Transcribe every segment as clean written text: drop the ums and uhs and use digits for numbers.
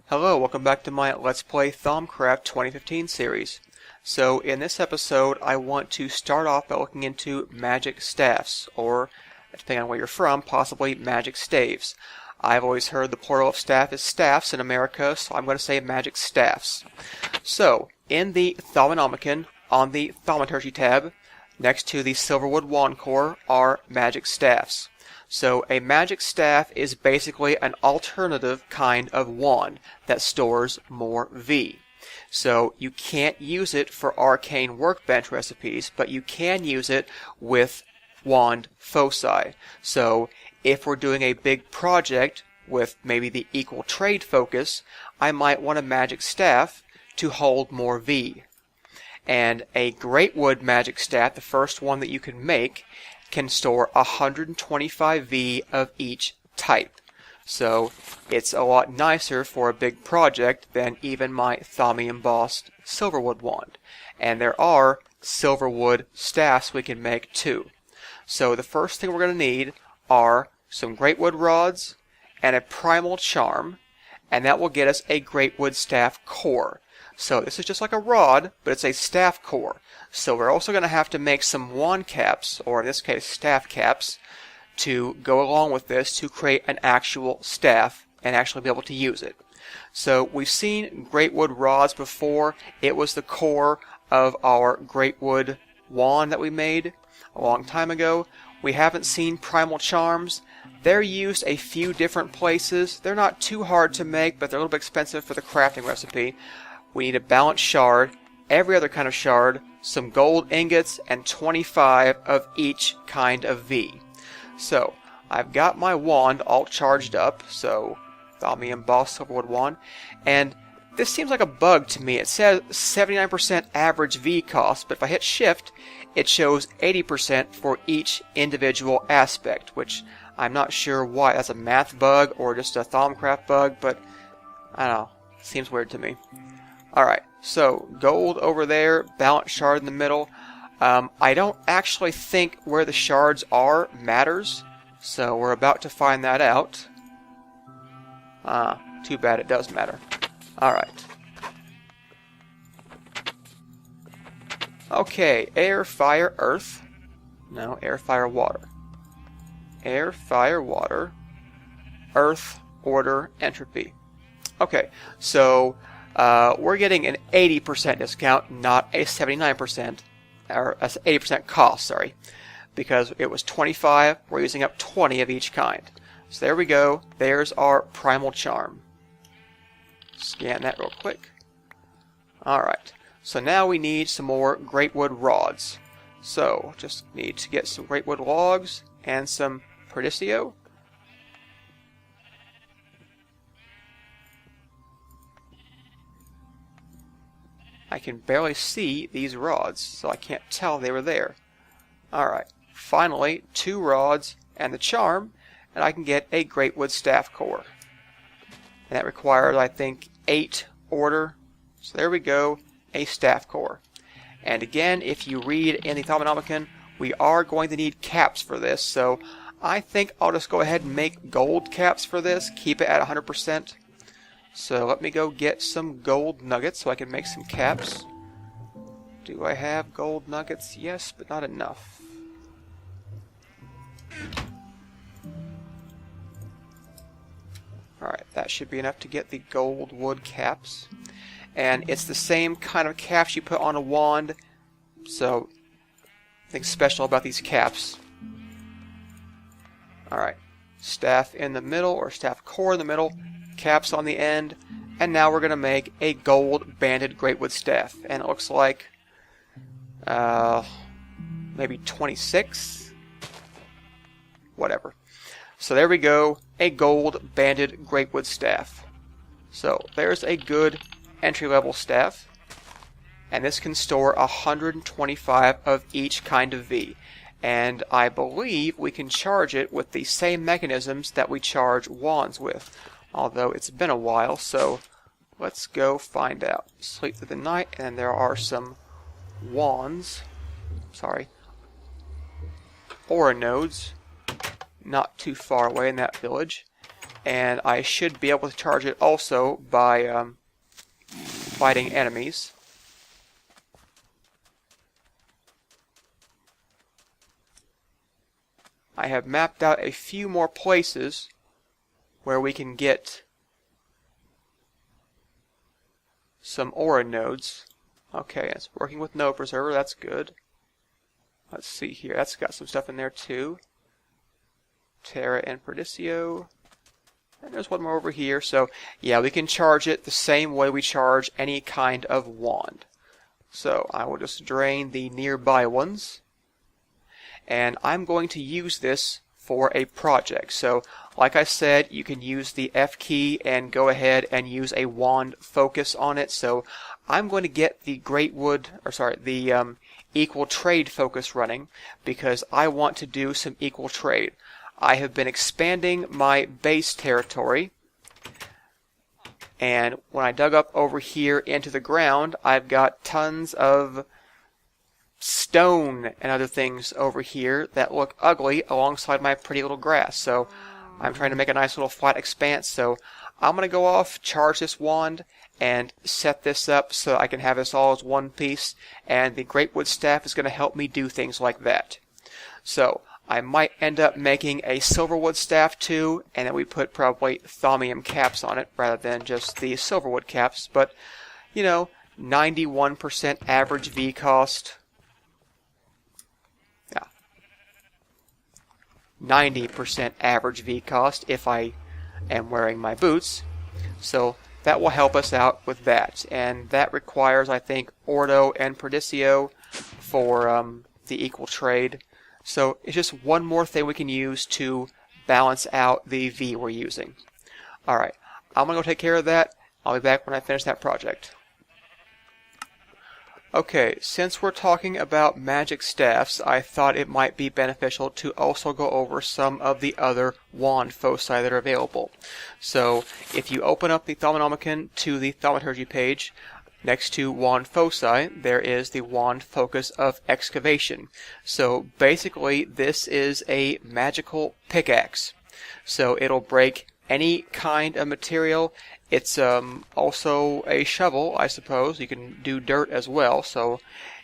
Hello, welcome back to my Let's Play Thaumcraft 2015 series. So in this episode I want to start off by looking into magic staffs, or depending on where you're from, possibly magic staves. I've always heard the plural of staff is staffs in America, so I'm going to say magic staffs. So, in the Thaumonomicon, on the Thaumaturgy tab, next to the Silverwood Wand Core, are magic staffs. So a magic staff is basically an alternative kind of wand that stores more V. So you can't use it for arcane workbench recipes, but you can use it with wand foci. So if we're doing a big project with maybe the equal trade focus, I might want a magic staff to hold more V. And a Great Wood magic staff, the first one that you can make, can store 125 V of each type. So it's a lot nicer for a big project than even my Thaumy embossed Silverwood wand. And there are Silverwood staffs we can make too. So the first thing we're going to need are some Great Wood rods and a Primal Charm, and that will get us a Great Wood staff core. So this is just like a rod, but it's a staff core. So we're also going to have to make some wand caps, or in this case staff caps, to go along with this to create an actual staff and actually be able to use it. So we've seen Great Wood rods before. It was the core of our Great Wood wand that we made a long time ago. We haven't seen Primal Charms. They're used a few different places. They're not too hard to make, but they're a little bit expensive for the crafting recipe. We need a balanced shard, every other kind of shard, some gold ingots, and 25 of each kind of V. So, I've got my wand all charged up, so Thaumy embossed Silverwood wand, and this seems like a bug to me. It says 79% average V cost, but if I hit shift, it shows 80% for each individual aspect, which I'm not sure why. That's a math bug or just a Thaumcraft bug, but I don't know, seems weird to me. Alright, so gold over there, balanced shard in the middle. I don't actually think where the shards are matters, so we're about to find that out. Too bad it does matter. Alright. Okay, air, fire, earth. No, air, fire, water. Air, fire, water. Earth, order, entropy. Okay, so we're getting an 80% discount, not a 79%, or a 80% cost, sorry, because it was 25, we're using up 20 of each kind. So there we go, there's our Primal Charm. Scan that real quick. Alright, so now we need some more Great Wood rods. So, just need to get some Great Wood logs and some Perdicio. I can barely see these rods, so I can't tell they were there. Alright, finally, 2 rods and the charm, and I can get a Great Wood staff core. And that requires, I think, 8 order. So there we go, a staff core. And again, if you read in the Thaumonomicon, we are going to need caps for this, so I think I'll just go ahead and make gold caps for this, keep it at 100%. So let me go get some gold nuggets so I can make some caps. Do I have gold nuggets? Yes, but not enough. Alright, that should be enough to get the gold wood caps. And it's the same kind of caps you put on a wand. So, nothing special about these caps. Alright, staff in the middle, or staff core in the middle. Caps on the end, and now we're going to make a gold banded Great Wood staff, and it looks like maybe 26, whatever. So there we go, a gold banded Great Wood staff. So there's a good entry level staff, and this can store 125 of each kind of V, and I believe we can charge it with the same mechanisms that we charge wands with. Although it's been a while, so let's go find out. Sleep through the night, and there are some wands, aura nodes, not too far away in that village. and I should be able to charge it also by fighting enemies. I have mapped out a few more places where we can get some aura nodes. Okay, it's working with node preserver, that's good. Let's see here, that's got some stuff in there too. Terra and Perdicio. And there's one more over here, so yeah, we can charge it the same way we charge any kind of wand. So I will just drain the nearby ones. And I'm going to use this for a project. So, like I said, you can use the F key and go ahead and use a wand focus on it. So, I'm going to get the equal trade focus running because I want to do some equal trade. I have been expanding my base territory, and when I dug up over here into the ground, I've got tons of stone and other things over here that look ugly alongside my pretty little grass. So I'm trying to make a nice little flat expanse. So I'm going to go off, charge this wand, and set this up so I can have this all as one piece. And the Greatwood Staff is going to help me do things like that. So I might end up making a Silverwood Staff too, and then we put probably Thaumium caps on it rather than just the Silverwood caps. But, you know, 91% average V cost. 90% average V cost if I am wearing my boots. So that will help us out with that. And that requires, I think, Ordo and Perdicio for the equal trade. So it's just one more thing we can use to balance out the V we're using. Alright, I'm going to go take care of that. I'll be back when I finish that project. Okay, since we're talking about magic staffs, I thought it might be beneficial to also go over some of the other wand foci that are available. So, if you open up the Thaumonomicon to the Thaumaturgy page, next to wand foci, there is the wand focus of excavation. So, basically, this is a magical pickaxe. So, it'll break any kind of material. It's also a shovel, I suppose. You can do dirt as well, so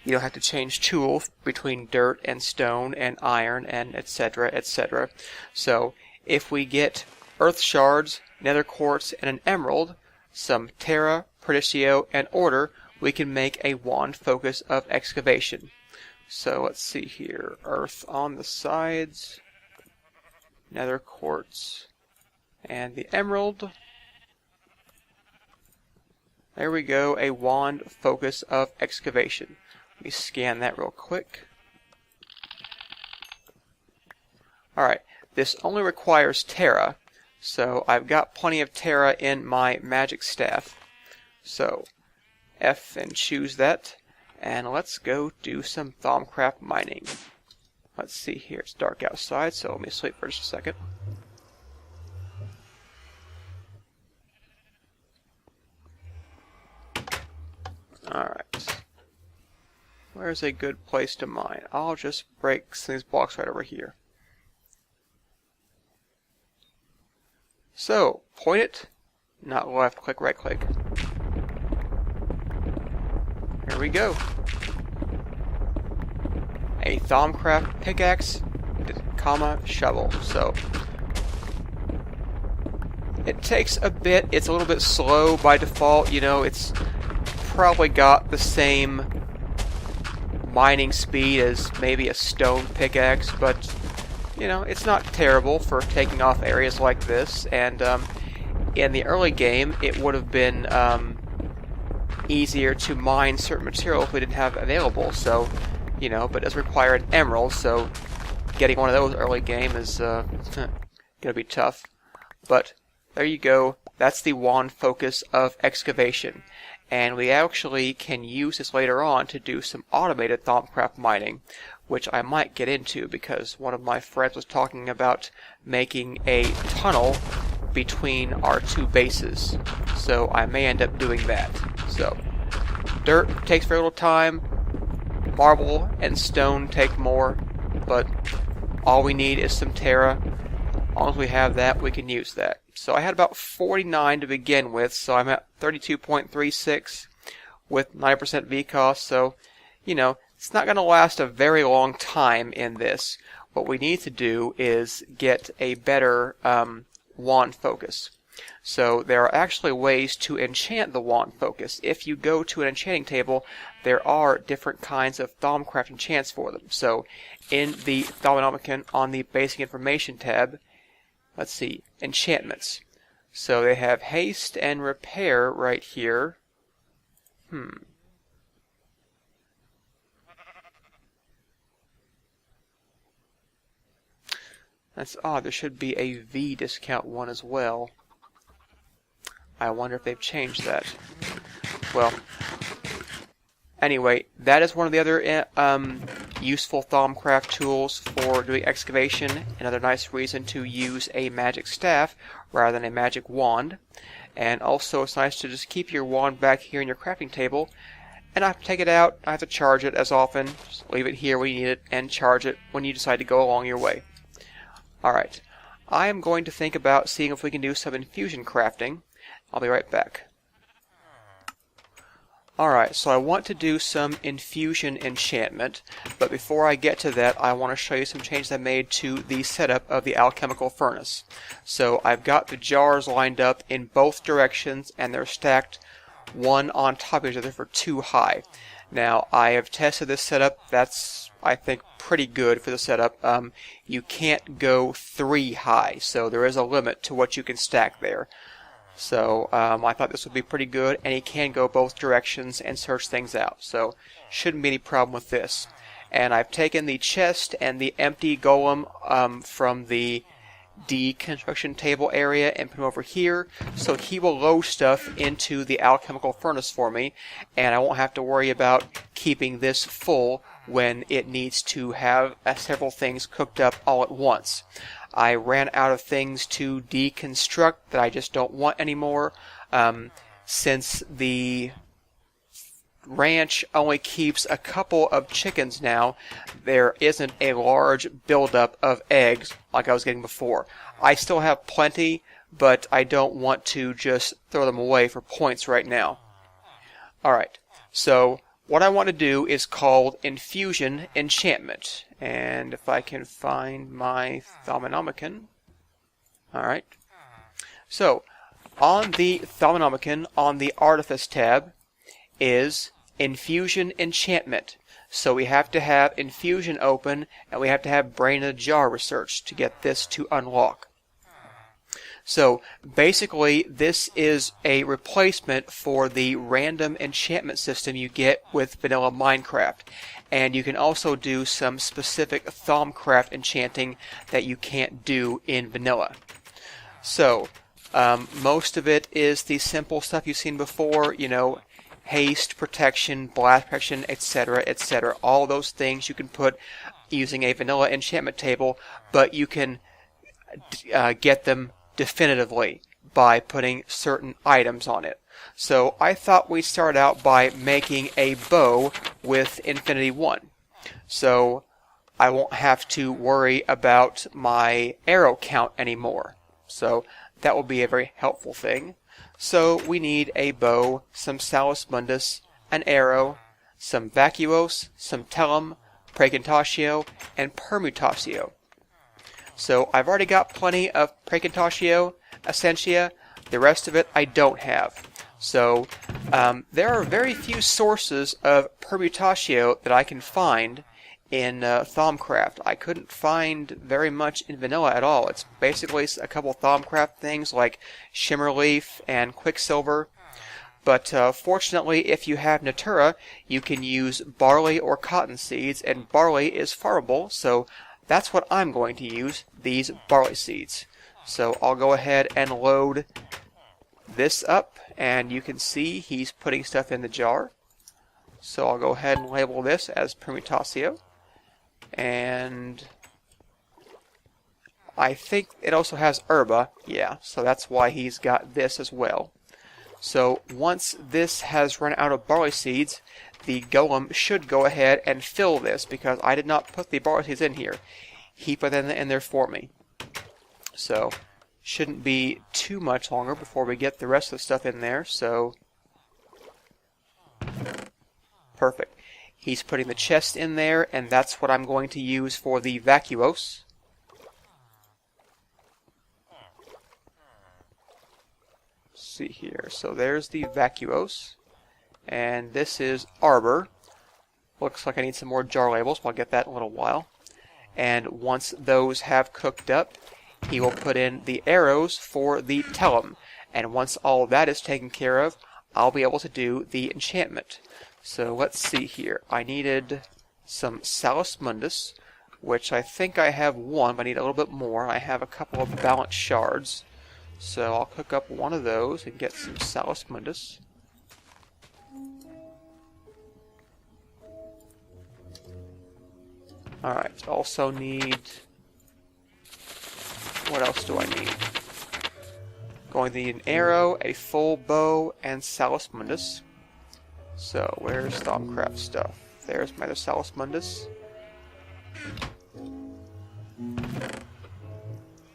you don't have to change tools between dirt and stone and iron and etc., etc. So if we get earth shards, nether quartz, and an emerald, some terra, perdicio, and order, we can make a wand focus of excavation. So let's see here. Earth on the sides, nether quartz, and the emerald. There we go, a wand focus of excavation. Let me scan that real quick. Alright, this only requires terra, so I've got plenty of terra in my magic staff. So, F and choose that, and let's go do some Thaumcraft mining. Let's see here, it's dark outside, so let me sleep for just a second. Alright. Where's a good place to mine? I'll just break some of these blocks right over here. So, point it. Not left, click, right click. Here we go. A Thaumcraft pickaxe, comma, shovel. So, it takes a bit. It's a little bit slow by default. You know, it's probably got the same mining speed as maybe a stone pickaxe, but you know, it's not terrible for taking off areas like this. And in the early game, it would have been easier to mine certain materials we didn't have available. So, you know, but it does require an emerald, so getting one of those early game is gonna be tough. But there you go. That's the wand focus of excavation. And we actually can use this later on to do some automated Thaumcraft mining, which I might get into because one of my friends was talking about making a tunnel between our two bases. So I may end up doing that. So, dirt takes very little time, marble and stone take more, but all we need is some terra. As long as we have that, we can use that. So I had about 49 to begin with, so I'm at 32.36 with 9% VCOS, so, you know, it's not going to last a very long time in this. What we need to do is get a better wand focus. So there are actually ways to enchant the wand focus. If you go to an enchanting table, there are different kinds of Thaumcraft enchants for them. So in the Thaumcraft on the Basic Information tab, let's see, enchantments. So they have haste and repair right here. That's odd. There should be a V discount one as well. I wonder if they've changed that. Well, anyway, that is one of the other useful Thaumcraft tools for doing excavation. Another nice reason to use a magic staff rather than a magic wand. And also, it's nice to just keep your wand back here in your crafting table. And I have to take it out. I have to charge it as often. Just leave it here when you need it and charge it when you decide to go along your way. Alright, I am going to think about seeing if we can do some infusion crafting. I'll be right back. Alright, so I want to do some infusion enchantment, but before I get to that, I want to show you some changes I made to the setup of the alchemical furnace. So I've got the jars lined up in both directions, and they're stacked one on top of each other for 2 high. Now, I have tested this setup. That's, I think, pretty good for the setup. You can't go 3 high, so there is a limit to what you can stack there. So I thought this would be pretty good, and you can go both directions and search things out. So shouldn't be any problem with this. And I've taken the chest and the empty golem from the deconstruction table area and put him over here, so he will load stuff into the alchemical furnace for me, and I won't have to worry about keeping this full when it needs to have several things cooked up all at once. I ran out of things to deconstruct that I just don't want anymore. Since the ranch only keeps a couple of chickens now, there isn't a large buildup of eggs like I was getting before. I still have plenty, but I don't want to just throw them away for points right now. Alright, so what I want to do is called Infusion Enchantment. And if I can find my Thaumcraft. Alright. So, on the Thaumcraft, on the Artifice tab, is Infusion Enchantment. So we have to have Infusion open, and we have to have Brain in a Jar researched to get this to unlock. So basically, this is a replacement for the random enchantment system you get with vanilla Minecraft. And you can also do some specific Thaumcraft enchanting that you can't do in vanilla. So, most of it is the simple stuff you've seen before, you know, haste, protection, blast protection, etc., etc. All those things you can put using a vanilla enchantment table, but you can get them definitively by putting certain items on it. So I thought we'd start out by making a bow with Infinity 1. So I won't have to worry about my arrow count anymore. So that will be a very helpful thing. So we need a bow, some Salus Mundus, an arrow, some Vacuos, some Tellum, Praecontatio, and Permutatio. So I've already got plenty of Praecontatio, Essentia. The rest of it I don't have. So there are very few sources of Permutatio that I can find in Thaumcraft. I couldn't find very much in vanilla at all. It's basically a couple Thaumcraft things like Shimmerleaf and Quicksilver. But fortunately, if you have Natura, you can use barley or cotton seeds, and barley is farmable, so that's what I'm going to use, these barley seeds. So I'll go ahead and load this up, and you can see he's putting stuff in the jar. So I'll go ahead and label this as Permutatio. And I think it also has Herba, yeah, so that's why he's got this as well. So once this has run out of barley seeds, the golem should go ahead and fill this, because I did not put the barley seeds in here. He put them in there for me. So, shouldn't be too much longer before we get the rest of the stuff in there, so perfect. He's putting the chest in there, and that's what I'm going to use for the vacuos. Let's see here. So there's the vacuos, and this is arbor. Looks like I need some more jar labels, but I'll get that in a little while. And once those have cooked up, he will put in the arrows for the tellum. And once all of that is taken care of, I'll be able to do the enchantment. So let's see here. I needed some Salus Mundus, which I think I have one, but I need a little bit more. I have a couple of balance shards. So I'll cook up one of those and get some Salus Mundus. Alright, also need... what else do I need? Going to need an arrow, a full bow, and Salus Mundus. So, where's Thaumcraft stuff? There's my other Salus Mundus.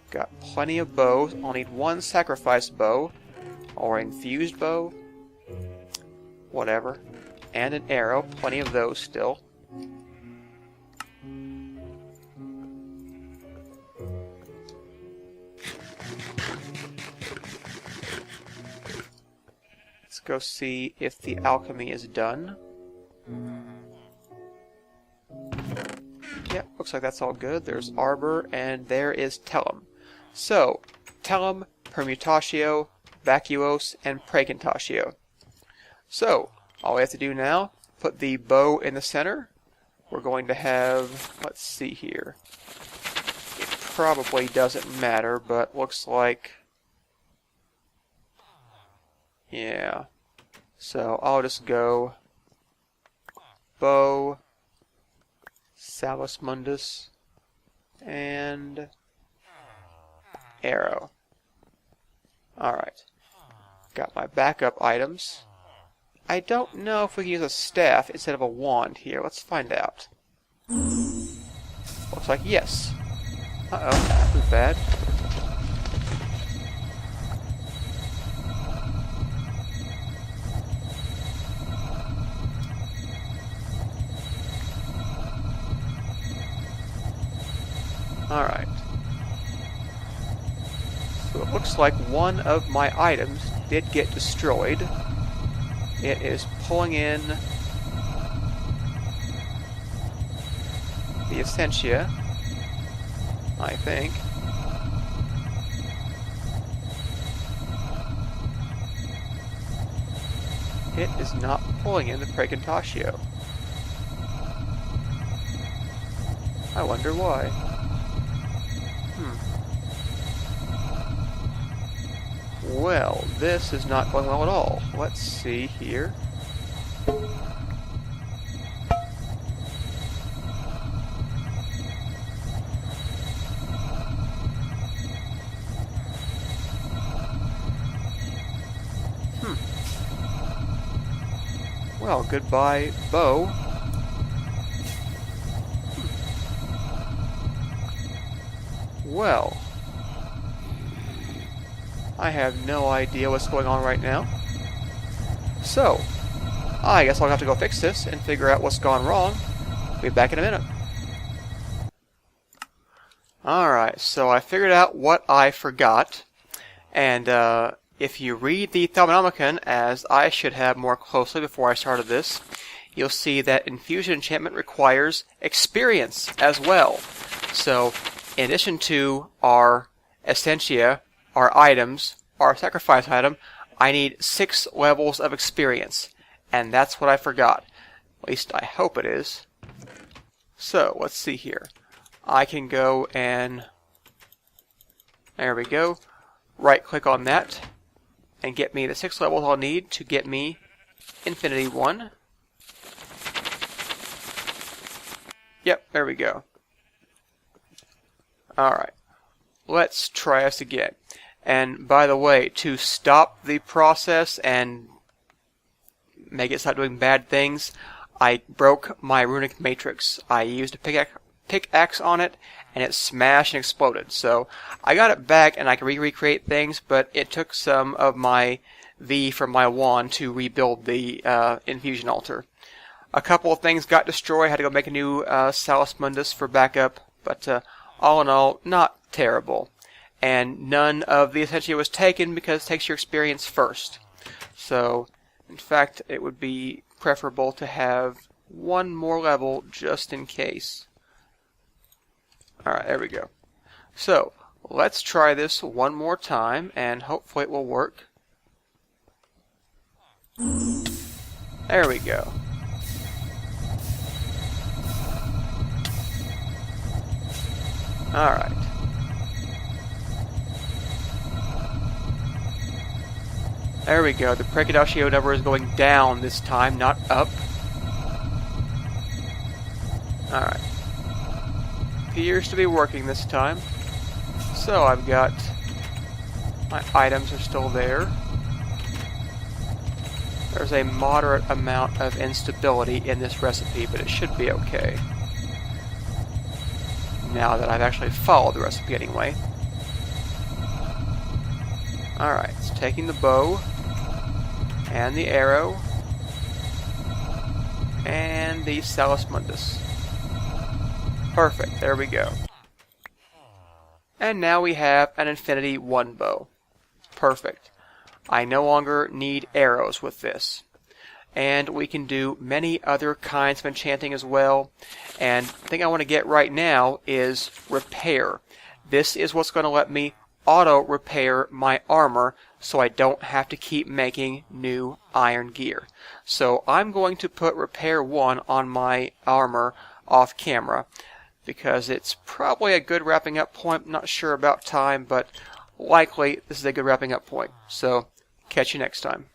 Got plenty of bows. I'll need one sacrifice bow, or infused bow, whatever, and an arrow. Plenty of those still. Let's go see if the alchemy is done. Yep, looks like that's all good. There's arbor, and there is tellum. So, tellum, permutatio, vacuos, and praecantatio. So, all we have to do now, put the bow in the center. We're going to have, let's see here. It probably doesn't matter, but looks like, yeah. So I'll just go bow, Salus Mundus, and arrow. Alright. Got my backup items. I don't know if we can use a staff instead of a wand here. Let's find out. Looks like yes. Uh-oh, that was bad. Alright. So it looks like one of my items did get destroyed. It is pulling in the Essentia, I think. It is not pulling in the Praecantatio. I wonder why. Well, this is not going well at all. Let's see here. Well, goodbye, bow. Well, I have no idea what's going on right now. So, I guess I'll have to go fix this and figure out what's gone wrong. Be back in a minute. Alright, so I figured out what I forgot. And if you read the Thaumonomicon, as I should have more closely before I started this, you'll see that Infusion Enchantment requires experience as well. So, in addition to our Essentia, our items, our sacrifice item, I need 6 levels of experience. And that's what I forgot. At least I hope it is. So, let's see here. I can go and... there we go. Right click on that. And get me the 6 levels I'll need to get me Infinity 1. Yep, there we go. Alright. Let's try this again. And by the way, to stop the process and make it stop doing bad things, I broke my runic matrix. I used a pickaxe on it, and it smashed and exploded. So I got it back and I can recreate things, but it took some of my V from my wand to rebuild the infusion altar. A couple of things got destroyed. I had to go make a new Salus Mundus for backup, but all in all, not terrible. And none of the Essentia was taken because it takes your experience first. So, in fact, it would be preferable to have one more level just in case. Alright, there we go. So, let's try this one more time, and hopefully it will work. There we go. Alright. There we go. The Precadaccio number is going down this time, not up. Alright. Appears to be working this time. So I've got... my items are still there. There's a moderate amount of instability in this recipe, but it should be okay. Now that I've actually followed the recipe anyway. Alright, it's taking the bow, and the arrow, and the Salus Mundus. Perfect, there we go. And now we have an Infinity 1 bow. Perfect. I no longer need arrows with this. And we can do many other kinds of enchanting as well. And the thing I want to get right now is repair. This is what's going to let me auto repair my armor so I don't have to keep making new iron gear. So I'm going to put repair 1 on my armor off camera because it's probably a good wrapping up point. I'm not sure about time, but likely this is a good wrapping up point. So catch you next time.